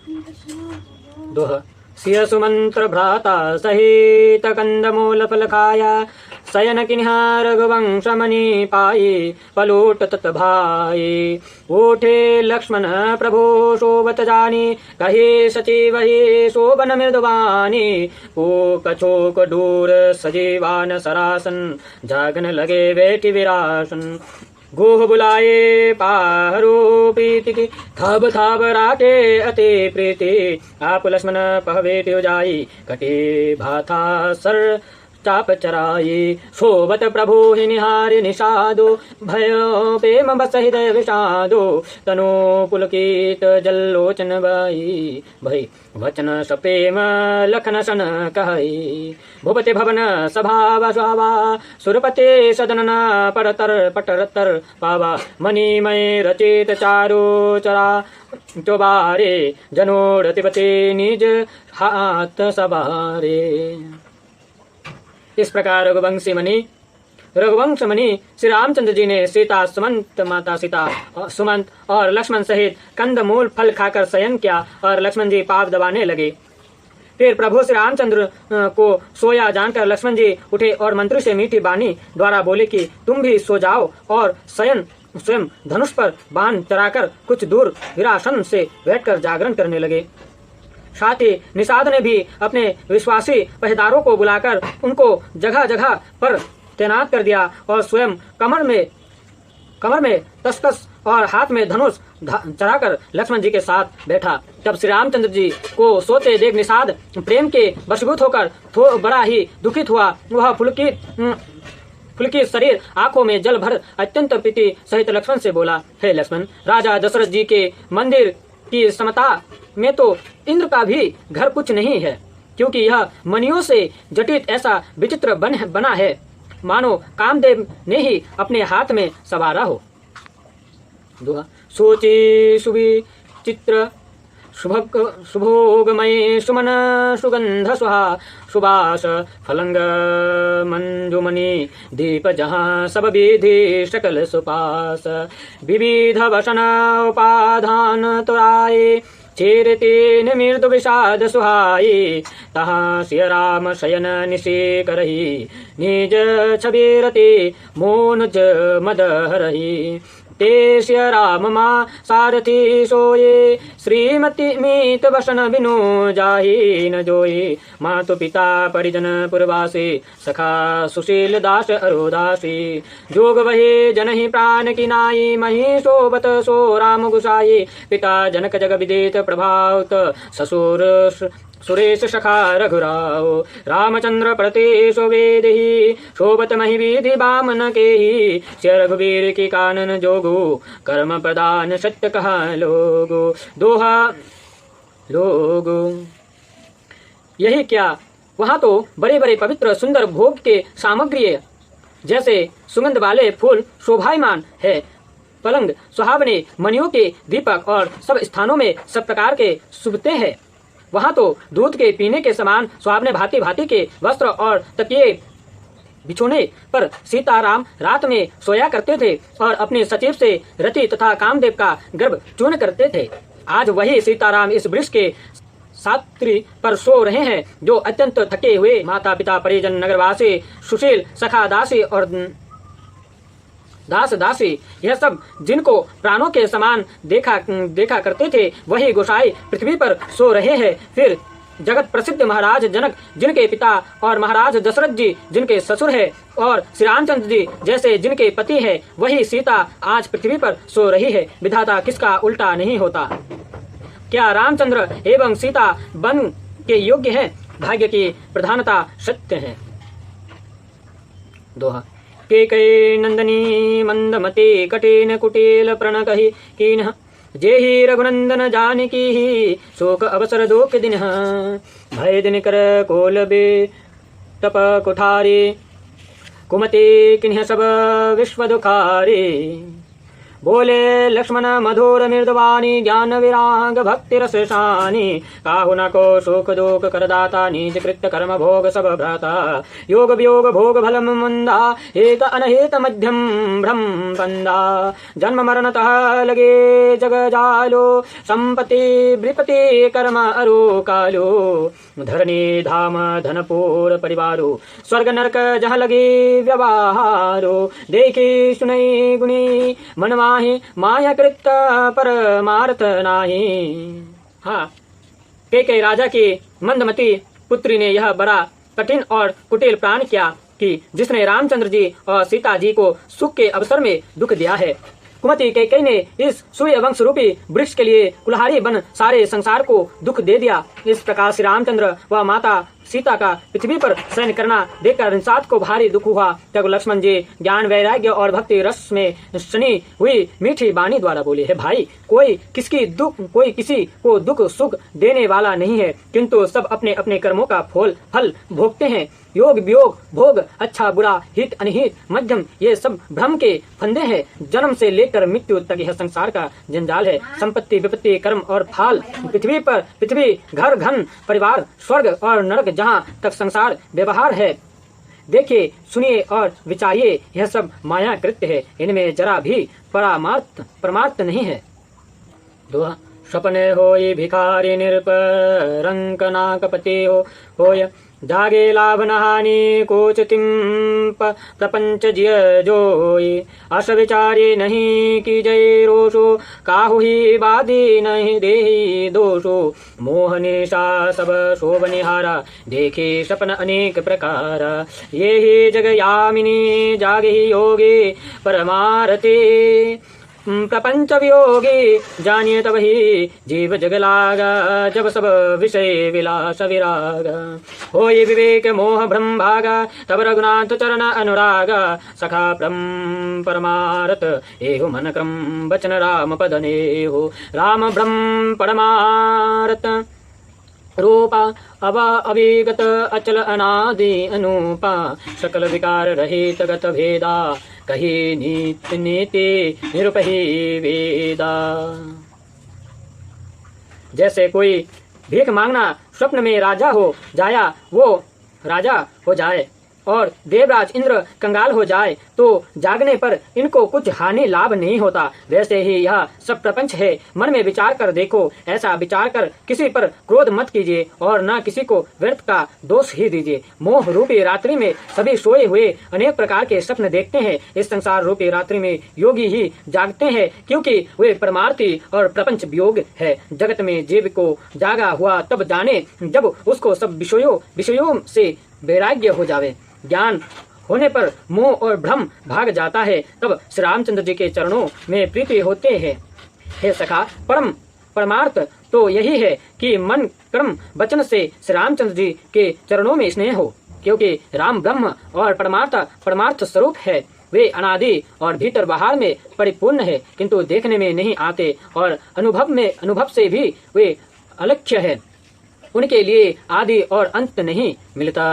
दोहा सिय सुमंत्र भ्राता सहित कंदमूल फल खाया शयन किन्हा रघुवंश मणि पाई पलूट तत भाई उठे लक्ष्मण प्रभु शोभत जानी कहे सचिव ही शोभन मृदवानी कछोक दूर सजीवान सरासन जागन लगे बैठी विरासन गोह बुलाए पारो प्रीति थब थब राटे अति प्रीति आप लक्ष्मण पहवे जाई कटे भाथा सर चाप चराई शोभत प्रभु ही निहारि निषादो भयो प्रेम बस हृदय विषादो तनु पुलकित जल्लोचन बाई भई वचन सप्रेम लखन सन कहई भूपति भवन सभा सुहावा सुरपति सदन परतर पटरतर पावा मणिमय रचित चारो चरा चोबारे जनोरतिपति निज हाथ सवारे। इस प्रकार रघुवंश मणि श्री रामचंद्र जी ने सीता सुमंत माता सीता सुमंत और लक्ष्मण सहित कंदमूल फल खाकर शयन किया और लक्ष्मण जी पाप दबाने लगे। फिर प्रभु श्री रामचंद्र को सोया जानकर लक्ष्मण जी उठे और मंत्री से मीठी बानी द्वारा बोले कि तुम भी सो जाओ और स्वयं धनुष पर बाण चढ़ाकर कुछ दूर विरासन से बैठकर जागरण करने लगे। साथ ही निषाद ने भी अपने विश्वासी पहरेदारों को बुलाकर उनको जगह जगह पर तैनात कर दिया और स्वयं कमर में तसकस और हाथ में धनुष चढ़ाकर लक्ष्मण जी के साथ बैठा। तब श्री रामचंद्र जी को सोते देख निषाद प्रेम के वशीभूत होकर बड़ा ही दुखित हुआ। वह फुलकित शरीर आंखों में जल भर अत्यंत प्रीति सहित लक्ष्मण से बोला, हे लक्ष्मण, राजा दशरथ जी के मंदिर की समता में तो इंद्र का भी घर कुछ नहीं है, क्योंकि यह मणियों से जटित ऐसा विचित्र बना है मानो कामदेव ने ही अपने हाथ में सवारा हो। सोची सुविचित्र शुभोगमय सुमन सुगंध सुहा सुबास फलंग मंजुमणि दीप जहाँ सब विधि सकल सुपास विविध वसन उपाधान तुराए चेरते मृदु विषाद सुहाई तहाँ सिय राम शयन निशे करही निज छबीरते मोनुज मद हरही तेस्य राम माँ सारथी सोये श्रीमती मीत वसन बिनु जाहि न जोई मातु पिता परिजन पुरवासी सखा सुशील दास अरोदासी जोग वही जनहि प्राण की नाई मही शोभत सो राम गुसाई पिता जनक जग विदित प्रभावत ससुर सुरेश सखा रघुराव रामचंद्र प्रतेशो वेदहि शोभत महि विधि बामन के ही श्री रघुवीर की कानन जोगु कर्म प्रदान सत्य कहा लोगो दोहा लोगो। यही क्या, वहाँ तो बड़े बड़े पवित्र सुंदर भोग के सामग्री जैसे सुगंध वाले फूल शोभायमान है, पलंग सुहावने मणियों के दीपक और सब स्थानों में सब प्रकार के सुबते हैं। वहाँ तो दूध के पीने के समान सुहावने भांति भांति के वस्त्र और तकिए बिछोने पर सीताराम रात में सोया करते थे और अपने सचिव से रति तथा कामदेव का गर्भ चूर्ण करते थे। आज वही सीताराम इस वृक्ष के सात्री पर सो रहे हैं, जो अत्यंत थके हुए माता पिता परिजन नगरवासी सुशील सखा दासी और दास दासी यह सब जिनको प्राणों के समान देखा करते थे, वही गोसाई पृथ्वी पर सो रहे हैं। फिर जगत प्रसिद्ध महाराज जनक जिनके पिता और महाराज दशरथ जी जिनके ससुर है और श्री रामचंद्र जी जैसे जिनके पति है, वही सीता आज पृथ्वी पर सो रही है। विधाता किसका उल्टा नहीं होता। क्या रामचंद्र एवं सीता बन के योग्य है? भाग्य की प्रधानता सत्य है। दोहा केकई नंदनी मंदमती कठिन कुटिल प्रण कही कीन जेहि रघुनंदन जानकी ही शोक अवसर दोख दिन भय दिन कर कोल बे तप कुठारी कुमति किन्ह सब विश्व दुखारी बोले लक्ष्मण मधुर मृदवानी ज्ञान विराग भक्ति रस शानी काहु न को सुख दुख करदाता निज कृत्य कर्म भोग सब भ्राता योग वियोग भोग भलम मंदा एक अनहित मध्यम भ्रम बंदा जन्म मरणतः लगे जग जालो संपत्ति विपत्ति कर्म अरु कालो धरनी धाम धनपुर परिवारो स्वर्ग नरक जहाँ लगे व्यवहारो देखी सुनई गुणी मनवाही माया कृत परमार्थ नाही। हाँ, के राजा की मंदमती पुत्री ने यह बड़ा कठिन और कुटिल प्राण किया कि जिसने रामचंद्र जी और सीता जी को सुख के अवसर में दुख दिया है। कुमति कैकेयी ने इस सूर्य वंश रूपी वृक्ष के लिए कुल्हाड़ी बन सारे संसार को दुख दे दिया। इस प्रकार श्री रामचंद्र व माता सीता का पृथ्वी पर शयन करना देखकर निषाद को भारी दुख हुआ। तब लक्ष्मण जी ज्ञान वैराग्य और भक्ति रस में शनि हुई मीठी वाणी द्वारा बोले, है भाई, कोई किसी को दुख सुख देने वाला नहीं है, किंतु सब अपने अपने कर्मों का फल भोगते हैं। योग वियोग भोग अच्छा बुरा हित अनहित मध्यम ये सब भ्रम के फंदे हैं। जन्म से लेकर मृत्यु तक यह संसार का जंजाल है। संपत्ति विपत्ति कर्म और फाल पृथ्वी घर घन परिवार स्वर्ग और नरक जहाँ तक संसार व्यवहार है। देखिए सुनिए और विचारिए, यह सब माया कृत्य है, इनमें जरा भी परमार्थ नहीं है। दोहा सपने होय भिखारी निरपरंकनाकपति होय जागे लाभ न हानि कोचतिम प्रपंच जिय जोई अस विचारी नहीं की जय रोषो काहु ही बादी नहीं देही दोषो मोह निशा सब शोभनिहारा देखे सपन अनेक प्रकार ये ही जग यामिनी जागे ही योगे परमारते प्रपंच वियोगी जानिए तब ही जीव जग लागा जब सब विषय विलास विराग होय विवेक मोह भ्रम भागा तब रघुनाथ चरण अनुराग सखा परमारत एहो मन क्रम वचन राम पद नेहो राम ब्रह्म परमारत रूपा अविगत अचल अनादि अनूपा सकल विकार रहित गत भेदा कही नीति नीति निरुपही वेदा। जैसे कोई भीख मांगना स्वप्न में राजा हो जाया वो राजा हो जाए और देवराज इंद्र कंगाल हो जाए तो जागने पर इनको कुछ हानि लाभ नहीं होता, वैसे ही यह सब प्रपंच है। मन में विचार कर देखो, ऐसा विचार कर किसी पर क्रोध मत कीजिए और न किसी को व्यर्थ का दोष ही दीजिए। मोह रूपी रात्रि में सभी सोए हुए अनेक प्रकार के स्वप्न देखते हैं। इस संसार रूपी रात्रि में योगी ही जागते हैं, क्योंकि वे परमार्थी और प्रपंच वियोग है। जगत में जीव को जागा हुआ तब जाने जब उसको सब विषयों से वैराग्य हो जावे। ज्ञान होने पर मोह और भ्रम भाग जाता है, तब श्री रामचंद्र जी के चरणों में प्रीति होते हैं। हे सखा, परमार्थ तो यही है कि मन कर्म वचन से श्री रामचंद्र जी के चरणों में स्नेह हो, क्योंकि राम ब्रह्म और परमार्थ स्वरूप है। वे अनादि और भीतर बाहर में परिपूर्ण है, किंतु देखने में नहीं आते और अनुभव से भी वे अलक्ष्य है। उनके लिए आदि और अंत नहीं मिलता।